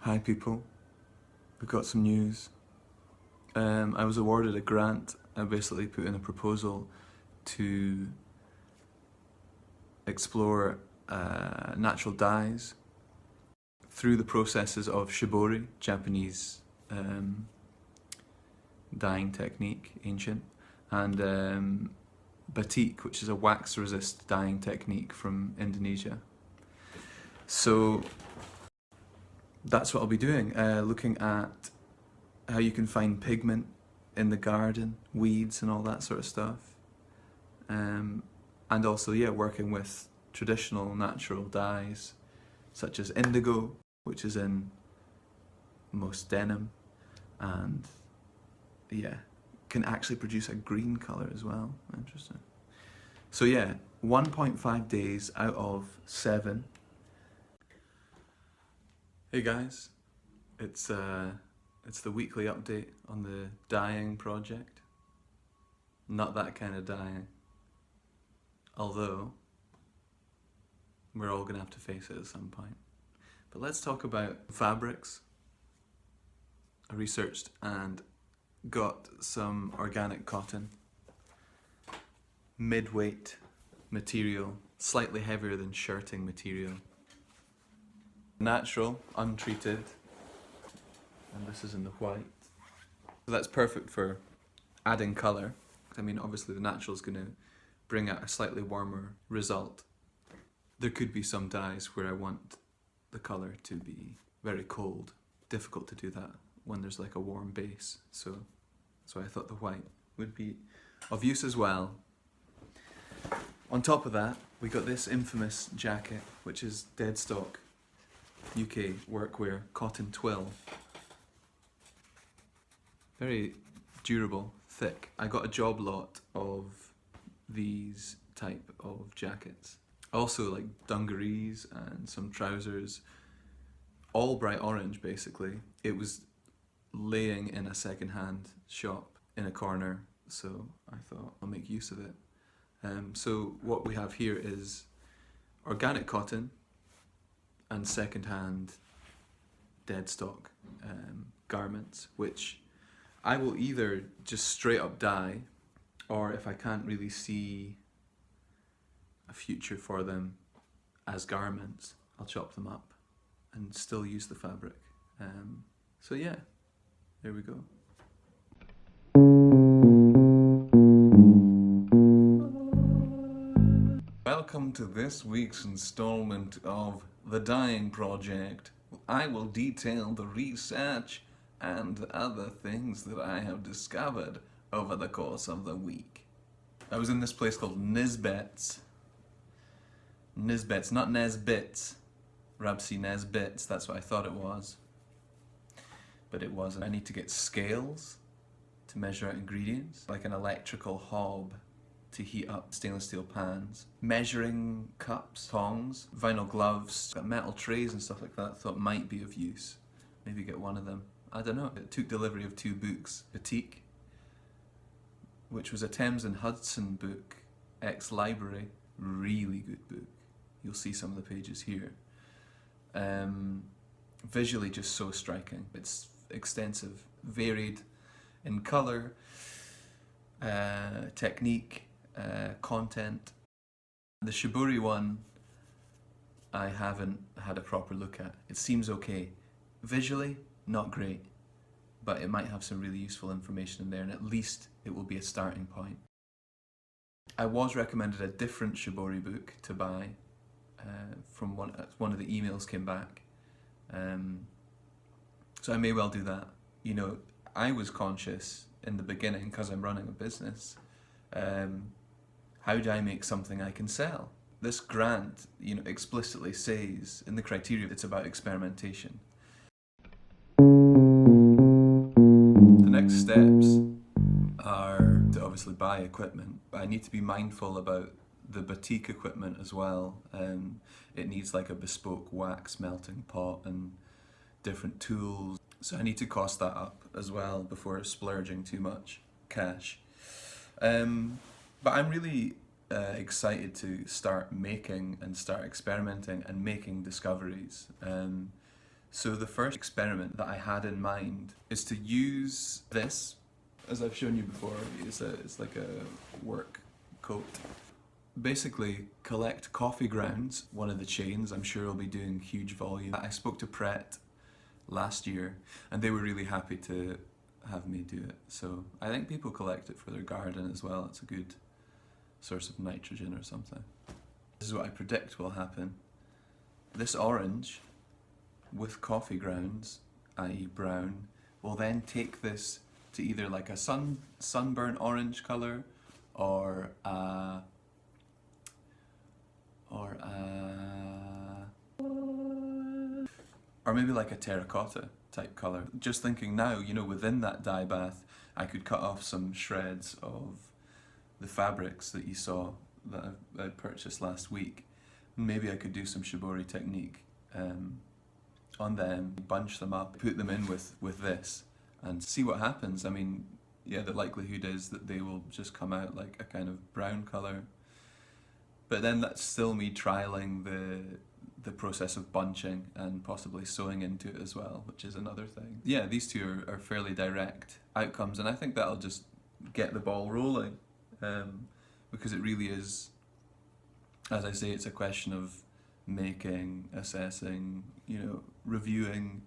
Hi people, we've got some news. I was awarded a grant. I basically put in a proposal to explore natural dyes through the processes of shibori, Japanese dyeing technique, ancient, and batik, which is a wax-resist dyeing technique from Indonesia. So that's what I'll be doing, looking at how you can find pigment in the garden, weeds and all that sort of stuff. And also, working with traditional natural dyes, such as indigo, which is in most denim, and can actually produce a green colour as well. Interesting. So 1.5 days out of 7. Hey guys, it's the weekly update on the dyeing project. Not that kind of dyeing. Although, we're all gonna have to face it at some point. But let's talk about fabrics. I researched and got some organic cotton. Mid-weight material, slightly heavier than shirting material. Natural, untreated, and this is in the white. So that's perfect for adding colour. I mean, obviously the natural is going to bring out a slightly warmer result. There could be some dyes where I want the colour to be very cold. Difficult to do that when there's like a warm base. So that's why I thought the white would be of use as well. On top of that, we got this infamous jacket, which is Deadstock UK workwear cotton twill. Very durable, thick. I got a job lot of these type of jackets. Also like dungarees and some trousers, all bright orange basically. It was laying in a second-hand shop in a corner, so I thought I'll make use of it. So what we have here is organic cotton and second-hand Deadstock garments, which I will either just straight up dye, or if I can't really see a future for them as garments, I'll chop them up and still use the fabric. So there we go. Welcome to this week's installment of The Dyeing Project. I will detail the research and other things that I have discovered over the course of the week. I was in this place called Nisbets. Nisbets, not Nesbits. Rabsi Nesbits, that's what I thought it was. But it wasn't. I need to get scales to measure out ingredients, like an electrical hob to heat up stainless steel pans, measuring cups, tongs, vinyl gloves, got metal trays and stuff like that. Thought might be of use. Maybe get one of them. I don't know. It took delivery of 2 books. Batik, which was a Thames and Hudson book, ex-library, really good book. You'll see some of the pages here. Visually just so striking. It's extensive, varied in colour, technique, content. The shibori one I haven't had a proper look at. It seems okay. Visually, not great, but it might have some really useful information in there, and at least it will be a starting point. I was recommended a different shibori book to buy from one of the emails came back. So I may well do that. You know, I was conscious in the beginning, because I'm running a business, how do I make something I can sell? This grant, explicitly says in the criteria it's about experimentation. The next steps are to obviously buy equipment, but I need to be mindful about the batik equipment as well. It needs like a bespoke wax melting pot and different tools, so I need to cost that up as well before splurging too much cash. But I'm really excited to start making and start experimenting and making discoveries. So the first experiment that I had in mind is to use this, as I've shown you before, it's like a work coat. Basically, collect coffee grounds, one of the chains. I'm sure will be doing huge volume. I spoke to Pret last year and they were really happy to have me do it. So I think people collect it for their garden as well. It's a good source of nitrogen or something. This is what I predict will happen. This orange with coffee grounds, i.e. brown, will then take this to either like a sunburnt orange colour or maybe like a terracotta type colour. Just thinking now, you know, within that dye bath, I could cut off some shreds of the fabrics that you saw that I purchased last week. Maybe I could do some shibori technique on them, bunch them up, put them in with this and see what happens. I mean, yeah, the likelihood is that they will just come out like a kind of brown colour. But then that's still me trialling the process of bunching and possibly sewing into it as well, which is another thing. Yeah, these two are fairly direct outcomes, and I think that'll just get the ball rolling, because it really is, as I say, it's a question of making, assessing, you know, reviewing,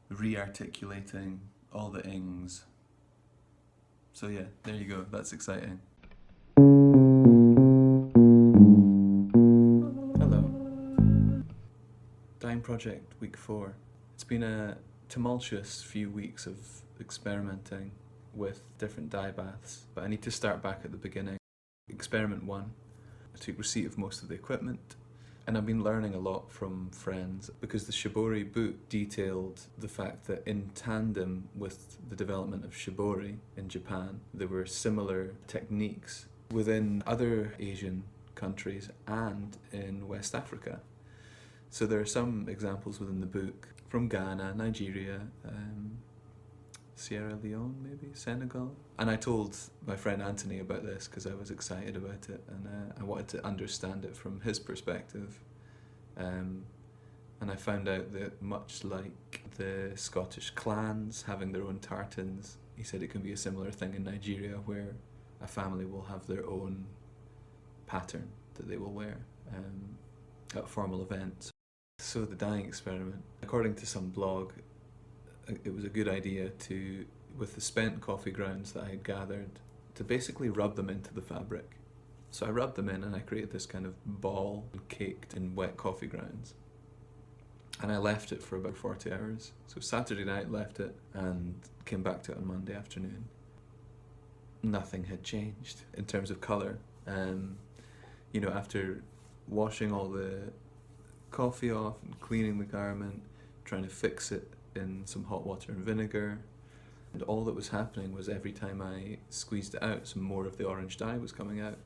re-articulating all the ings. So yeah, there you go, that's exciting. Dyeing project week 4. It's been a tumultuous few weeks of experimenting with different dye baths, but I need to start back at the beginning. Experiment 1, I took receipt of most of the equipment, and I've been learning a lot from friends because the Shibori book detailed the fact that in tandem with the development of Shibori in Japan, there were similar techniques within other Asian countries and in West Africa. So there are some examples within the book from Ghana, Nigeria, Sierra Leone maybe, Senegal. And I told my friend Anthony about this because I was excited about it and I wanted to understand it from his perspective. And I found out that much like the Scottish clans having their own tartans, he said it can be a similar thing in Nigeria where a family will have their own pattern that they will wear at formal events. So the dyeing experiment, according to some blog, it was a good idea to, with the spent coffee grounds that I had gathered, to basically rub them into the fabric. So I rubbed them in and I created this kind of ball caked in wet coffee grounds. And I left it for about 40 hours. So Saturday night left it and came back to it on Monday afternoon. Nothing had changed in terms of colour. You know, after washing all the coffee off and cleaning the garment, trying to fix it in some hot water and vinegar, and all that was happening was every time I squeezed it out, some more of the orange dye was coming out.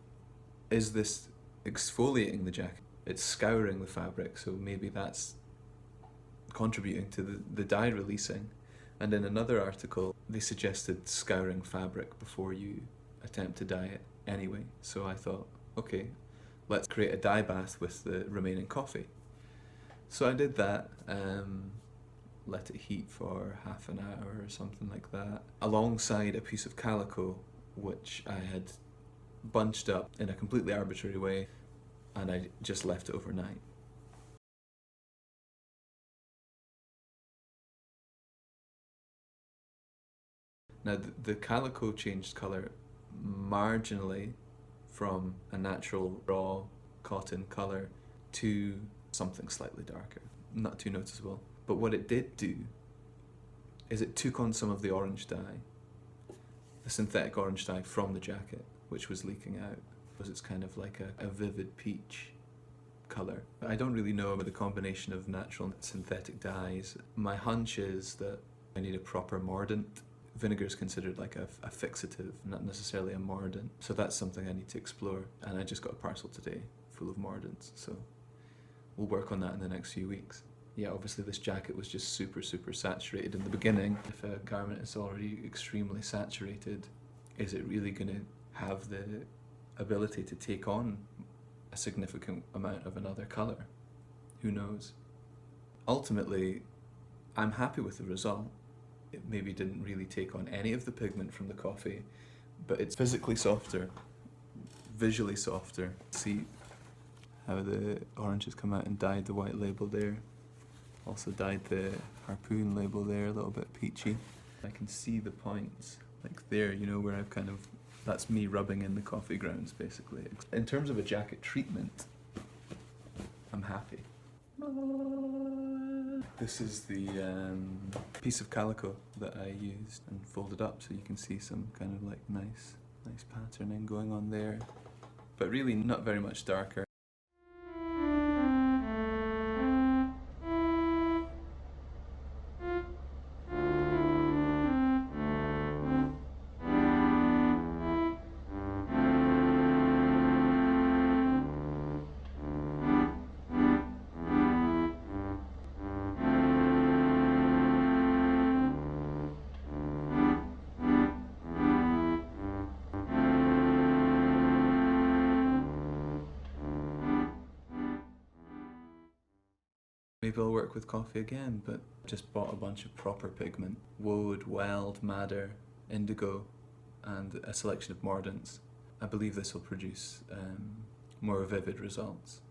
Is this exfoliating the jacket? It's scouring the fabric, so maybe that's contributing to the dye releasing. And in another article, they suggested scouring fabric before you attempt to dye it anyway. So I thought, okay, let's create a dye bath with the remaining coffee. So I did that, let it heat for half an hour or something like that, alongside a piece of calico which I had bunched up in a completely arbitrary way, and I just left it overnight. Now the calico changed colour marginally from a natural raw cotton colour to something slightly darker, not too noticeable. But what it did do is it took on some of the orange dye, the synthetic orange dye from the jacket, which was leaking out, because it's kind of like a vivid peach colour. I don't really know about the combination of natural and synthetic dyes. My hunch is that I need a proper mordant. Vinegar is considered like a fixative, not necessarily a mordant. So that's something I need to explore. And I just got a parcel today full of mordants, so we'll work on that in the next few weeks. Yeah, obviously this jacket was just super saturated in the beginning. If a garment is already extremely saturated, is it really going to have the ability to take on a significant amount of another colour? Who knows? Ultimately, I'm happy with the result. It maybe didn't really take on any of the pigment from the coffee, but it's physically softer, visually softer. See how the oranges come out and dyed the white label there. Also dyed the harpoon label there, a little bit peachy. I can see the points, like there, you know, where I've kind of, that's me rubbing in the coffee grounds, basically. In terms of a jacket treatment, I'm happy. This is the piece of calico that I used and folded up, so you can see some kind of like nice patterning going on there, but really not very much darker. Maybe I'll work with coffee again, but just bought a bunch of proper pigment. Woad, weld, madder, indigo, and a selection of mordants. I believe this will produce more vivid results.